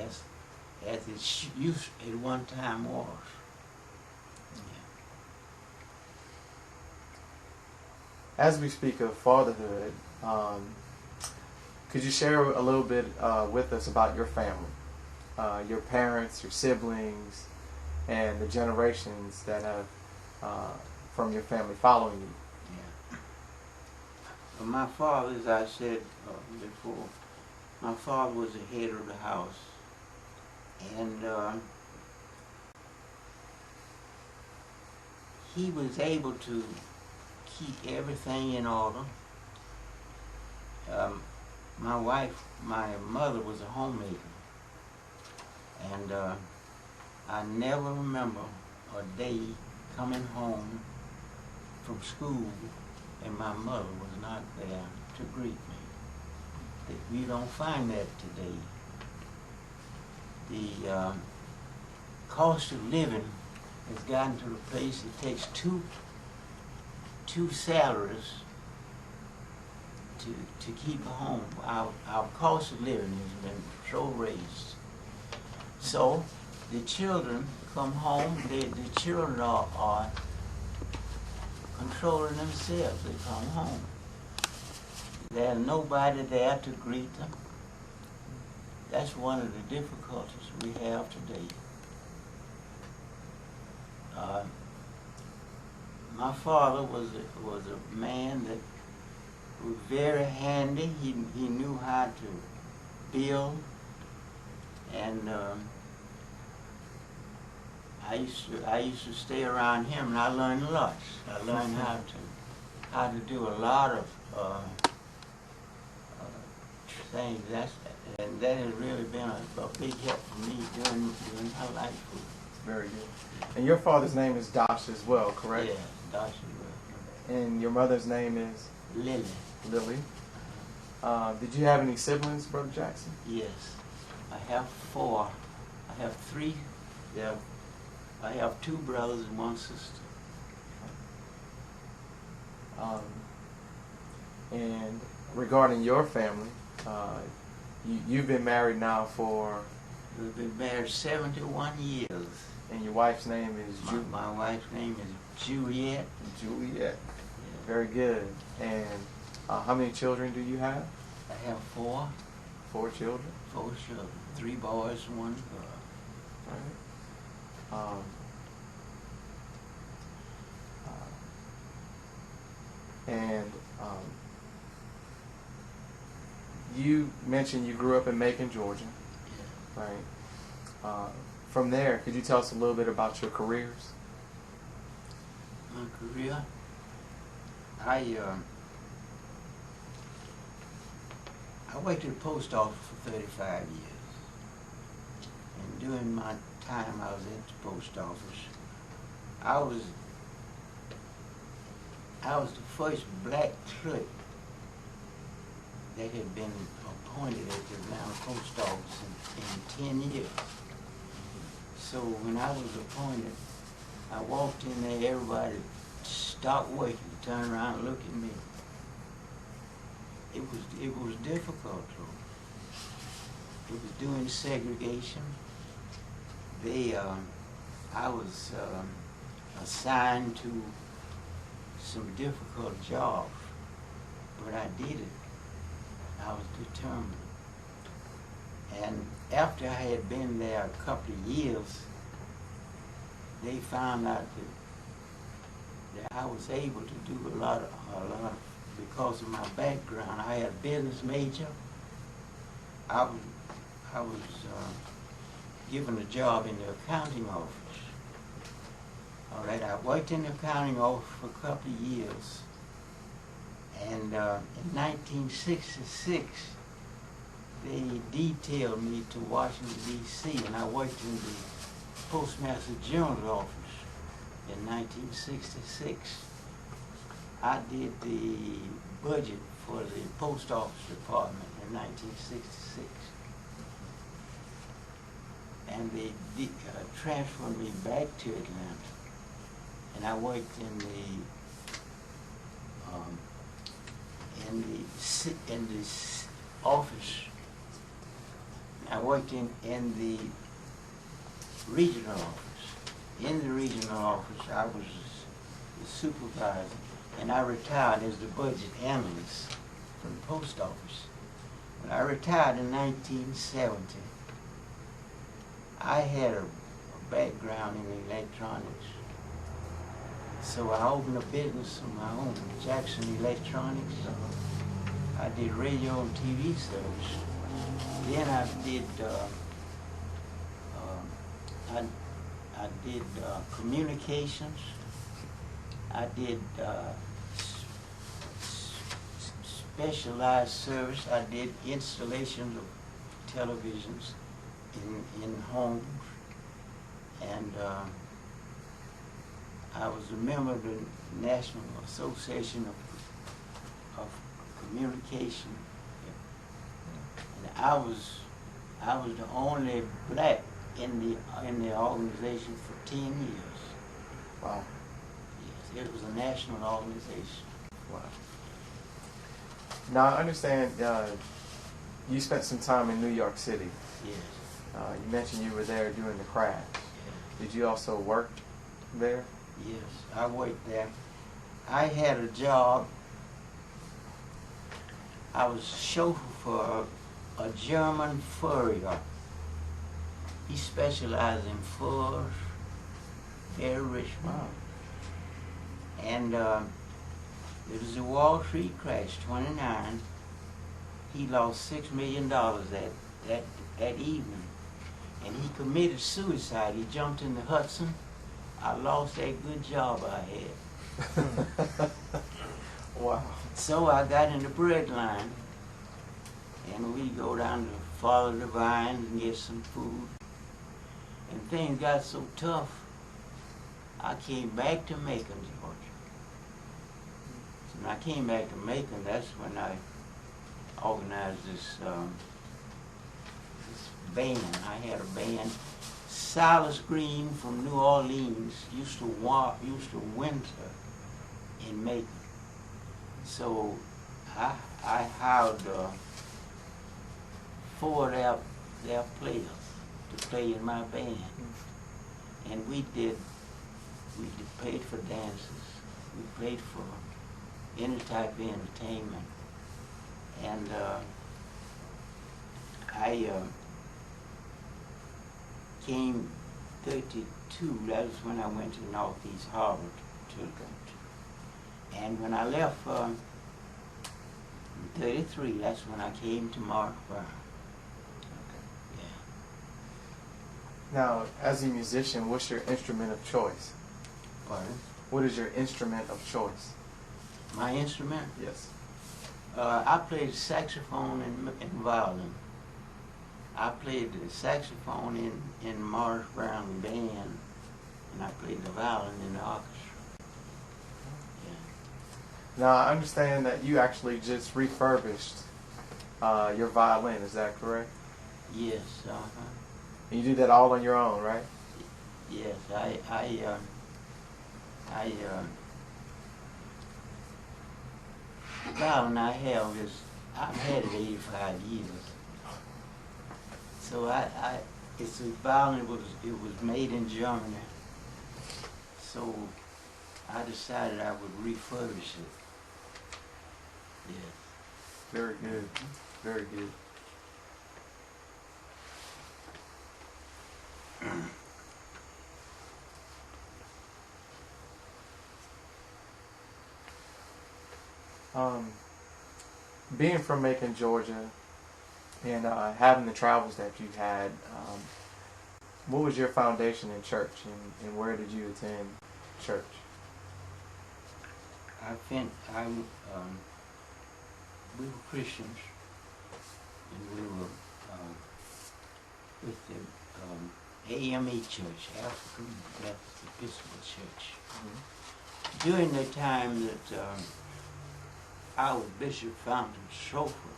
as it used at one time was. Yeah. As we speak of fatherhood, could you share a little bit with us about your family, your parents, your siblings, and the generations that have from your family following you? Yeah. Well, my father, as I said before, my father was the head of the house, and he was able to keep everything in order. My mother was a homemaker, and I never remember a day coming home from school and my mother was not there to greet me. We don't find that today. The cost of living has gotten to the place it takes two salaries to keep a home. Our cost of living has been so raised. So the children come home, the children are controlling themselves. They come home. There's nobody there to greet them. That's one of the difficulties we have today. My father was a man that was very handy. He knew how to build, and I used to stay around him, and I learned a lot. I learned how to do a lot of things. And that has really been a big help for me during my life. Very good. And your father's name is Dosh as well, correct? Yeah, Dosh as well. And your mother's name is? Lily. Lily. Did you have any siblings, Brother Jackson? Yes. I have 4. I have 3. Yeah. I have 2 brothers and 1 sister. And regarding your family, you've been married now for? We've been married 71 years. And your wife's name is? My wife's name is Juliet. Juliet. Yeah. Very good. And how many children do you have? I have 4. 4 children? 4 children. 3 boys and 1 girl. Right. And you mentioned you grew up in Macon, Georgia. Yeah. Right. From there, could you tell us a little bit about your careers? My career? I worked at the post office for 35 years. And during my time I was at the post office, I was the first black clerk that had been appointed at the Atlanta post office in 10 years. So when I was appointed, I walked in there, everybody stopped working, turned around and looked at me. It was difficult though. It was doing segregation. I was assigned to some difficult jobs, but I did it. I was determined. And after I had been there a couple of years, they found out that I was able to do a lot because of my background. I had a business major. I was given a job in the accounting office. All right, I worked in the accounting office for a couple of years. And in 1966, they detailed me to Washington, D.C., and I worked in the Postmaster General's office in 1966. I did the budget for the Post Office Department in 1966. And they transferred me back to Atlanta. And I worked in the office I worked in the regional office. In the regional office, I was the supervisor, and I retired as the budget analyst for the post office. When I retired in 1970, I had a background in electronics. So I opened a business of my own, Jackson Electronics. I did radio and TV service. Then I did communications. I did specialized service. I did installations of televisions in homes, and I was a member of the National Association of Communication, and I was the only black in the organization for 10 years. Wow. Yes, it was a national organization. Wow. Now I understand you spent some time in New York City. Yes. You mentioned you were there during the crash. Yes. Did you also work there? Yes, I worked there. I had a job. I was chauffeur for a German furrier. He specialized in furs, very rich man. Wow. And it was a Wall Street crash, 29. He lost $6 million that evening. And he committed suicide. He jumped in the Hudson. I lost that good job I had. Wow. So I got in the bread line, and we go down to follow the vines and get some food. And things got so tough, I came back to Macon, Georgia. So when I came back to Macon, that's when I organized this band. I had a band. Silas Green from New Orleans used to winter in Macon. So I hired 4 of their players to play in my band. And we paid for dances. We paid for any type of entertainment. And I came 32, that was when I went to Northeast Harbor. And when I left in 33, that's when I came to Mark Brown. Okay. Yeah. Now, as a musician, what's your instrument of choice? Pardon? What is your instrument of choice? My instrument? Yes. I played saxophone and violin. I played the saxophone in Morris Brown band, and I played the violin in the orchestra. Yeah. Now, I understand that you actually just refurbished your violin, is that correct? Yes, And you did that all on your own, right? Yes, the violin I have is, I've had it 85 years. So it's a violin, it was made in Germany. So I decided I would refurbish it. Yes. Very good. Very good. Being from Macon, Georgia, and having the travels that you had, what was your foundation in church, and where did you attend church? We were Christians, and we were with the AME Church, African Baptist Episcopal Church. Mm-hmm. During the time that our Bishop Fountain chauffeur,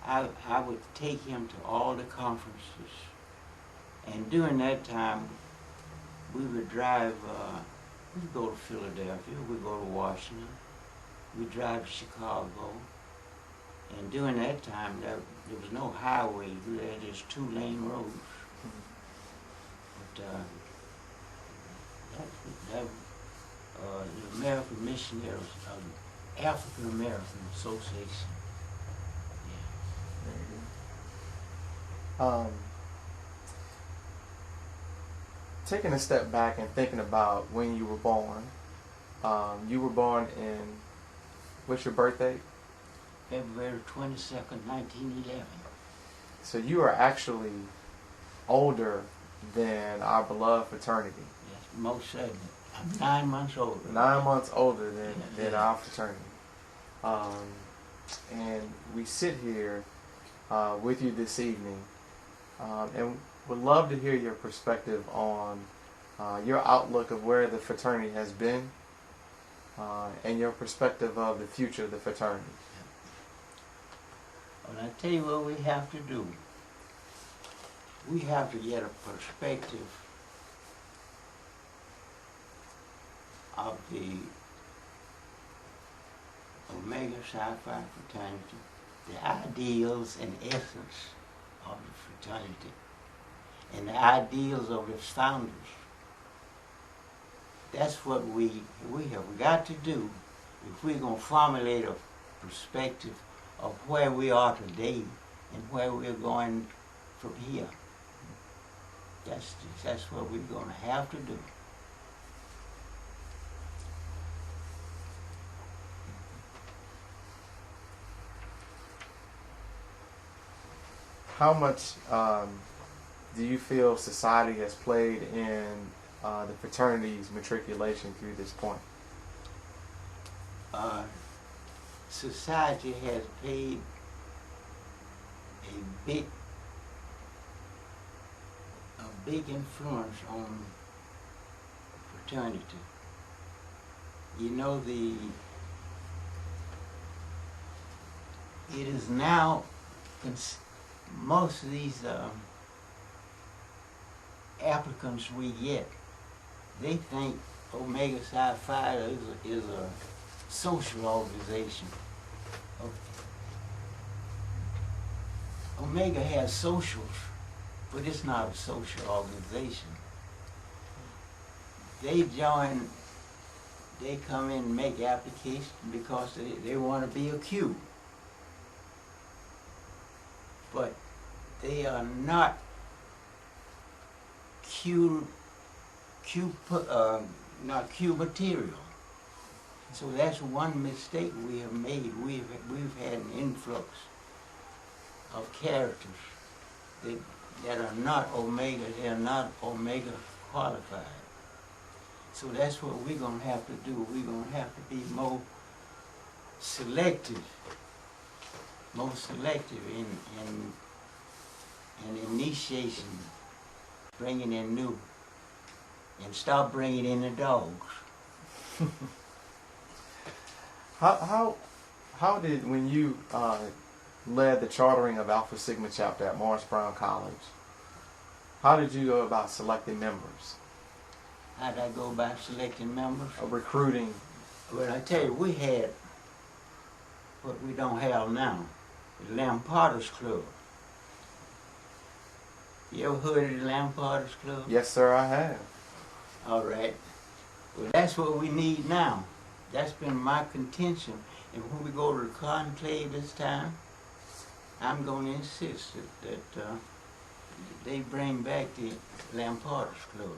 I would take him to all the conferences, and during that time we would drive, we'd go to Philadelphia, we'd go to Washington, we'd drive to Chicago, and during that time there was no highway. We had just 2-lane roads. But the American Missionaries, African American Association. Yeah. Taking a step back and thinking about when you were born. You were born in, what's your birth date? February 22nd, 1911. So you are actually older than our beloved fraternity. Yes, most certainly. I'm 9 months older. 9 months older than our fraternity. And we sit here with you this evening and would love to hear your perspective on your outlook of where the fraternity has been and your perspective of the future of the fraternity. Well, I tell you what we have to do. We have to get a perspective of the Omega Psi Phi Fraternity, the ideals and essence of the fraternity, and the ideals of its founders. That's what we have got to do if we're going to formulate a perspective of where we are today and where we're going from here. That's what we're going to have to do. How much do you feel society has played in the fraternity's matriculation through this point? Society has played a big influence on fraternity. You know, it is now most of these applicants we get, they think Omega Psi Phi is a social organization. Omega has socials, but it's not a social organization. They come in and make applications because they want to be a Q. But they are not not Q material. So that's one mistake we have made. We've had an influx of characters that are not Omega. They are not Omega qualified. So that's what we're going to have to do. We're going to have to be more selective in initiation, bringing in new, and stop bringing in the dogs. How did, when you led the chartering of Alpha Sigma chapter at Morris Brown College, how did you go about selecting members? How did I go about selecting members? Recruiting. Well, I tell you, we had what we don't have now, the Lamparters Club. You ever heard of the Lamparters Club? Yes, sir, I have. All right. Well, that's what we need now. That's been my contention. And when we go to the conclave this time, I'm going to insist that they bring back the Lamparters Club.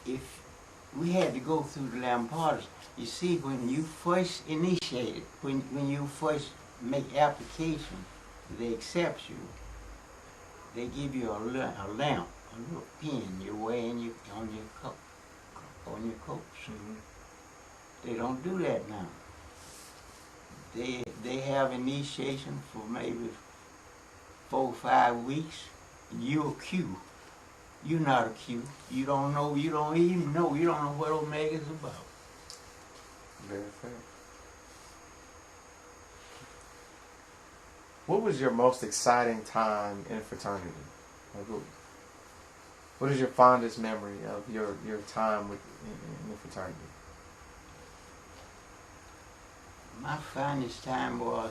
If we had to go through the Lamparters, you see, when you first initiate it, when you first make application, they accept you. They give you a lamp, a little pin you wear on your coats. Mm-hmm. They don't do that now. They have initiation for maybe 4 or 5 weeks, and you're a Q. You're not a Q. You don't know. You don't even know. You don't know what Omega's about. Very fair. What was your most exciting time in fraternity? What is your fondest memory of your time in the fraternity? My finest time was